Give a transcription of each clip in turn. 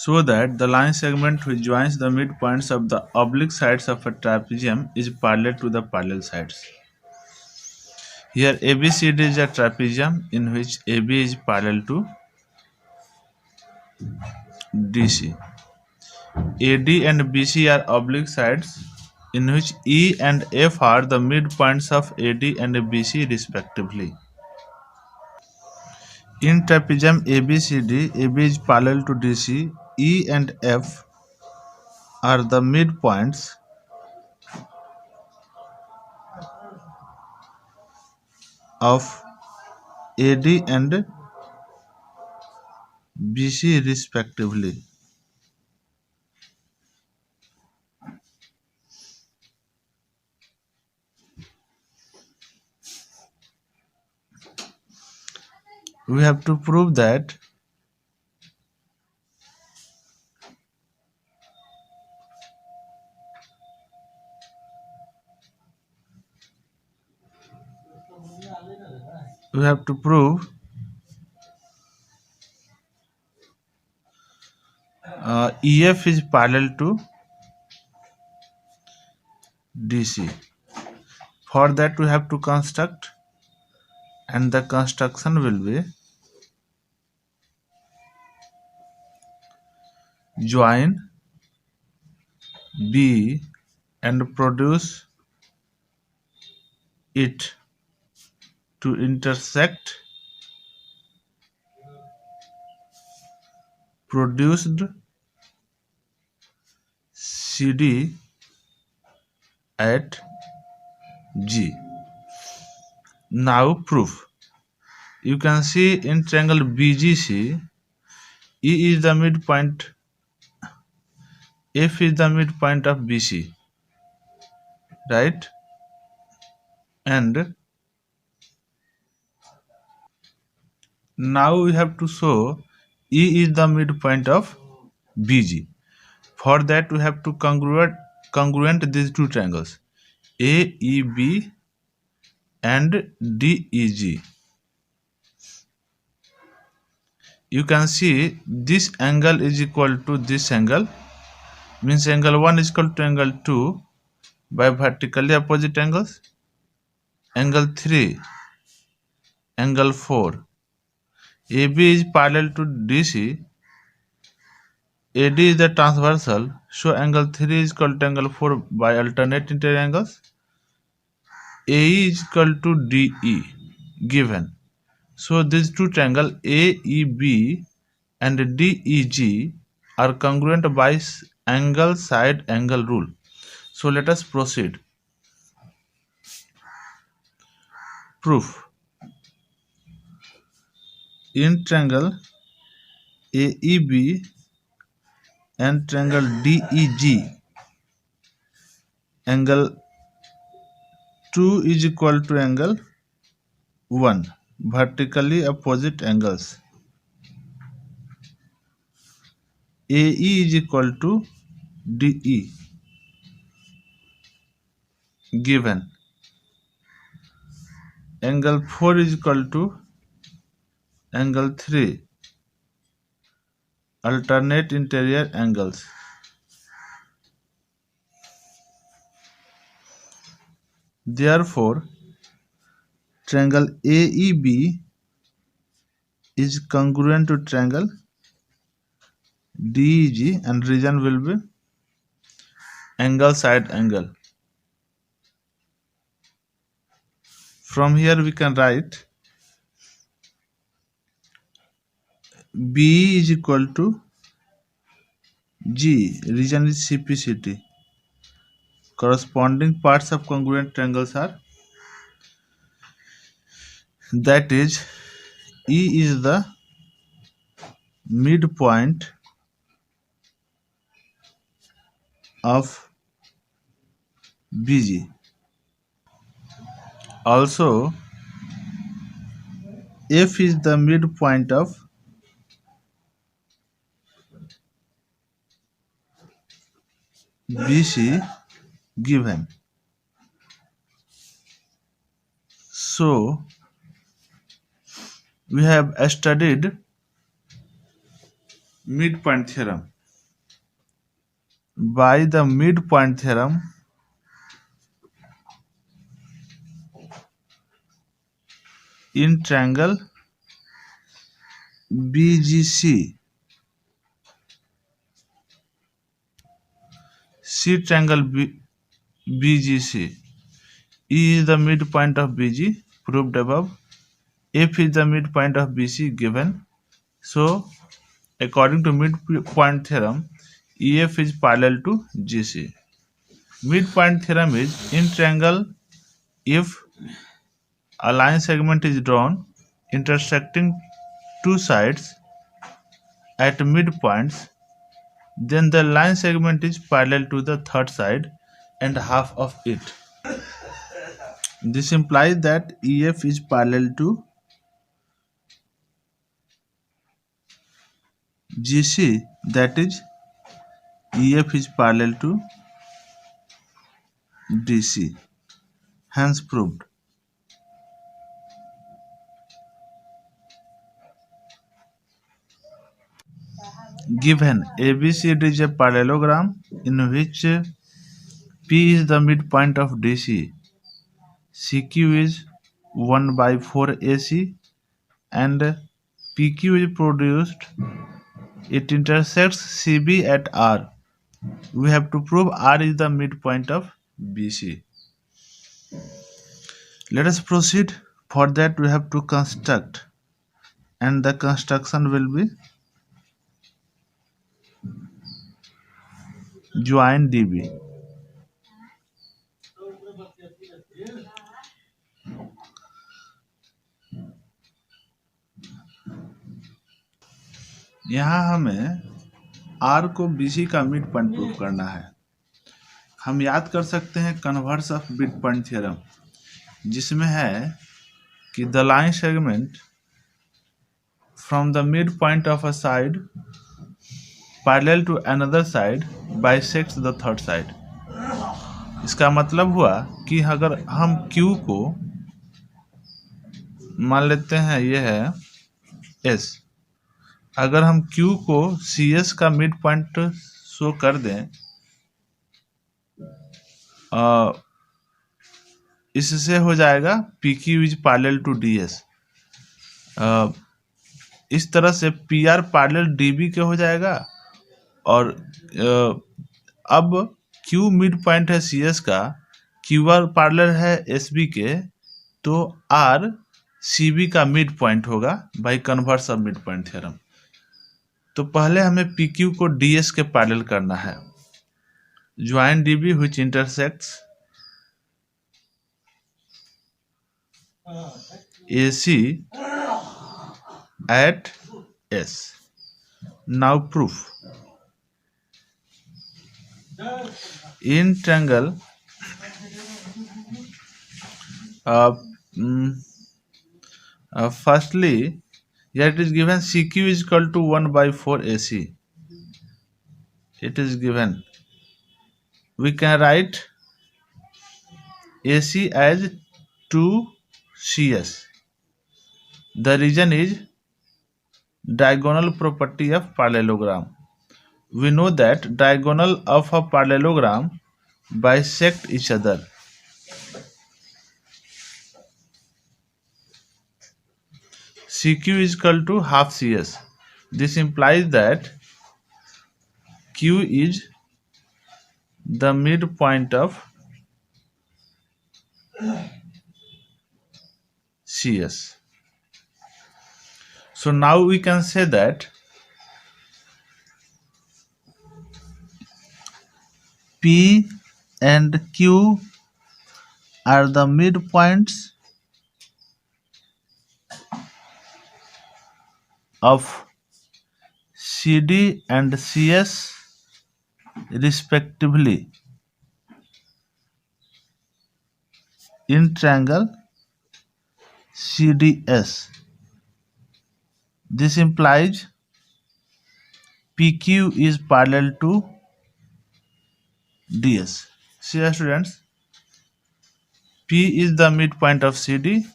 so that the line segment which joins the midpoints of the oblique sides of a trapezium is parallel to the parallel sides. Here ABCD is a trapezium in which AB is parallel to DC. AD and BC are oblique sides in which E and F are the midpoints of AD and BC respectively. In trapezium ABCD, AB is parallel to DC, E and F are the midpoints of AD and BC respectively. We have to prove that EF is parallel to DC. For that we have to construct, and the construction will be join B and produce it to intersect produced CD at G. Now proof. You can see in triangle BGC, E is the midpoint, F is the midpoint of BC, right? And now we have to show E is the midpoint of BG. For that we have to congruent these two triangles, AEB and DEG. You can see this angle is equal to this angle, means angle 1 is equal to angle 2 by vertically opposite angles, angle 3, angle 4. AB is parallel to DC, AD is the transversal, so angle 3 is equal to angle 4 by alternate interior angles. AE is equal to DE given. So these two triangles AEB and DEG are congruent by angle side angle rule. So let us proceed. Proof. In triangle AEB and triangle DEG, angle 2 is equal to angle 1, vertically opposite angles. AE is equal to DE given. Angle 4 is equal to angle 3, alternate interior angles. Therefore, triangle AEB is congruent to triangle DEG and region will be angle side angle. From here we can write B is equal to G, region is CPCT. Corresponding parts of congruent triangles are, that is, E is the midpoint of BG. Also, F is the midpoint of BC given. So, we have studied midpoint theorem. by the midpoint theorem, in triangle BGC. See triangle BGC. E is the midpoint of BG, proved above. F is the midpoint of BC, given. So, according to midpoint theorem, EF is parallel to GC. Midpoint theorem is, in triangle, if a line segment is drawn intersecting two sides at midpoints, then the line segment is parallel to the third side and half of it. This implies that EF is parallel to GC, that is, EF is parallel to DC, hence proved. Given ABCD is a parallelogram in which P is the midpoint of DC, CQ is 1 by 4 AC, and PQ is produced, it intersects CB at R. We have to prove R is the midpoint of BC. Let us proceed. For that we have to construct, and the construction will be join DB. यहाँ हमें R को BC का mid point prove करना है। हम याद कर सकते हैं converse of mid point theorem, जिसमें है कि the line segment from the mid point of a side parallel to another side bisects the third side. इसका मतलब हुआ कि अगर हम Q को मान लेते हैं, ये है S, अगर हम Q को CS का मिड पॉइंट शो कर दें, इससे हो जाएगा PQ is parallel to DS। इस तरह से PR पैरेलल DB के हो जाएगा, और अब Q मिड पॉइंट है CS का, QR पैरेलल है SB के, तो R CB का मिड पॉइंट होगा by converse of mid point theorem. तो पहले हमें PQ को DS के पैरेलल करना है। Join DB which intersects AC at S. Now proof. In triangle firstly, here it is given CQ is equal to 1 by 4 AC. It is given. We can write AC as 2 CS. The reason is diagonal property of parallelogram. We know that diagonal of a parallelogram bisect each other. CQ is equal to half CS. This implies that Q is the midpoint of CS. So now we can say that P and Q are the midpoints of CD and CS respectively in triangle CDS. This implies PQ is parallel to DS. See students, P is the midpoint of CD,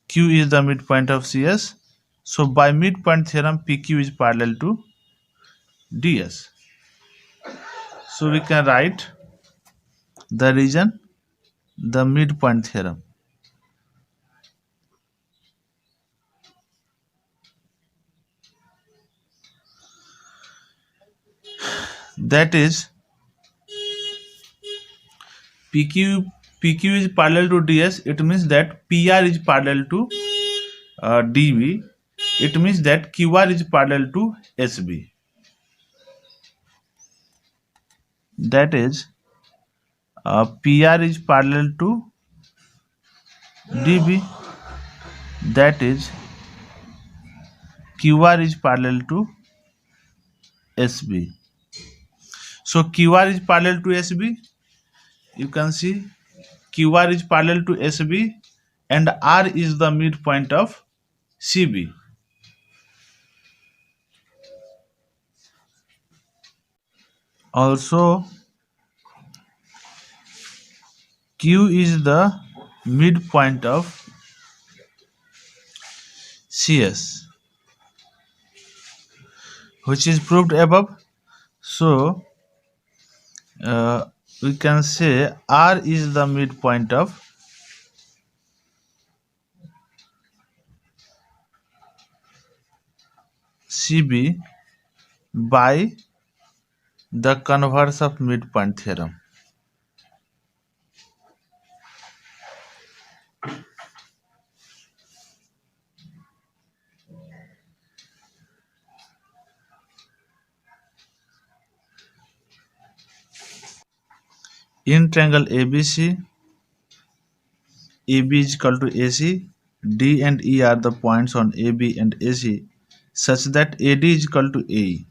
Q is the midpoint of CS. So by midpoint theorem, PQ is parallel to DS. So we can write the reason, the midpoint theorem. That is PQ is parallel to DS. It means that PR is parallel to DB. It means that QR is parallel to SB. That is PR is parallel to DB. That is QR is parallel to SB. So QR is parallel to SB. You can see QR is parallel to SB and R is the midpoint of CB. Also, Q is the midpoint of CS, which is proved above. So we can say R is the midpoint of CB by the converse of midpoint theorem. In triangle ABC, AB is equal to AC, D and E are the points on AB and AC such that AD is equal to AE.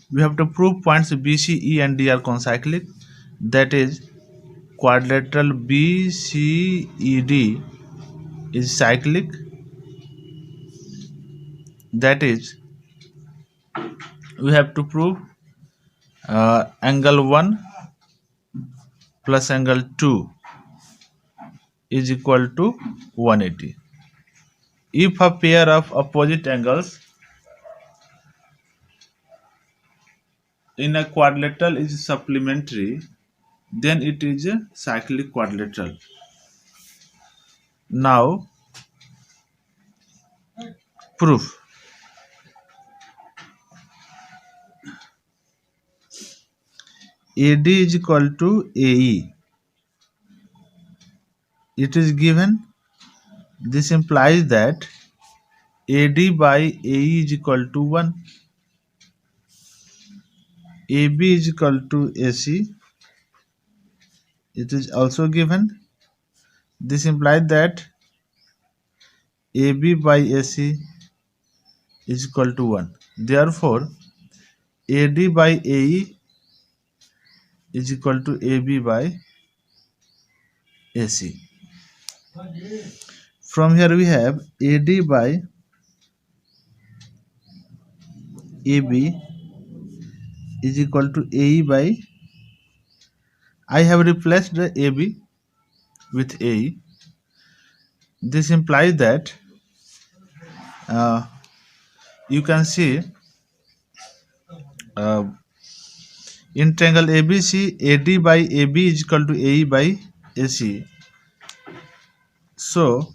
We have to prove points BC, E and D are concyclic. That is, quadrilateral BCED is cyclic. That is, we have to prove angle 1 plus angle 2 is equal to 180. If a pair of opposite angles in a quadrilateral is supplementary, then it is a cyclic quadrilateral. Now, proof. AD is equal to AE. It is given. This implies that AD by AE is equal to 1. AB is equal to AC. It is also given. This implies that AB by AC is equal to 1. Therefore, AD by AE is equal to AB by AC. From here we have AD by AB is equal to AE by, I have replaced the AB with AE. This implies that you can see in triangle ABC, AD by AB is equal to AE by AC. So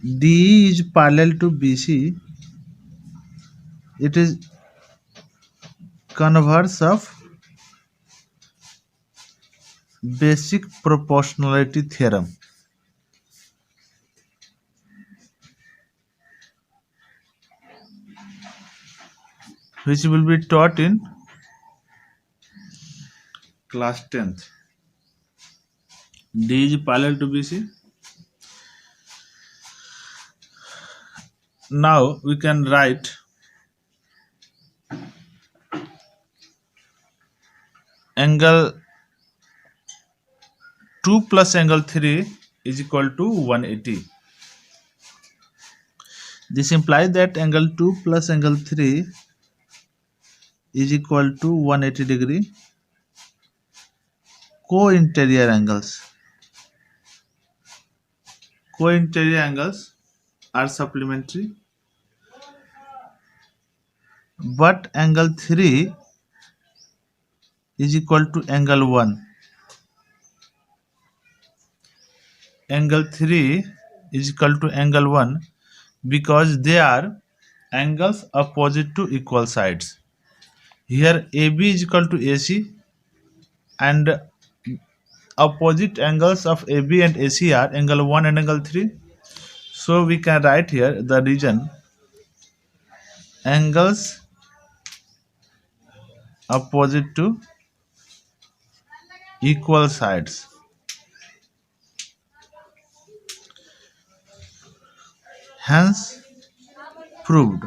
DE is parallel to BC. It is converse of basic proportionality theorem. Which will be taught in class 10th. D is parallel to BC. Now we can write angle 2 plus angle 3 is equal to 180. This implies that angle 2 plus angle 3 is equal to 180 degree. Co-interior angles. Co-interior angles are supplementary, but angle 3 is equal to angle 1. Angle 3 is equal to angle 1 because they are angles opposite to equal sides. Here AB is equal to AC and opposite angles of AB and AC are angle 1 and angle 3. So we can write here the region angles opposite to equal sides. Hence proved.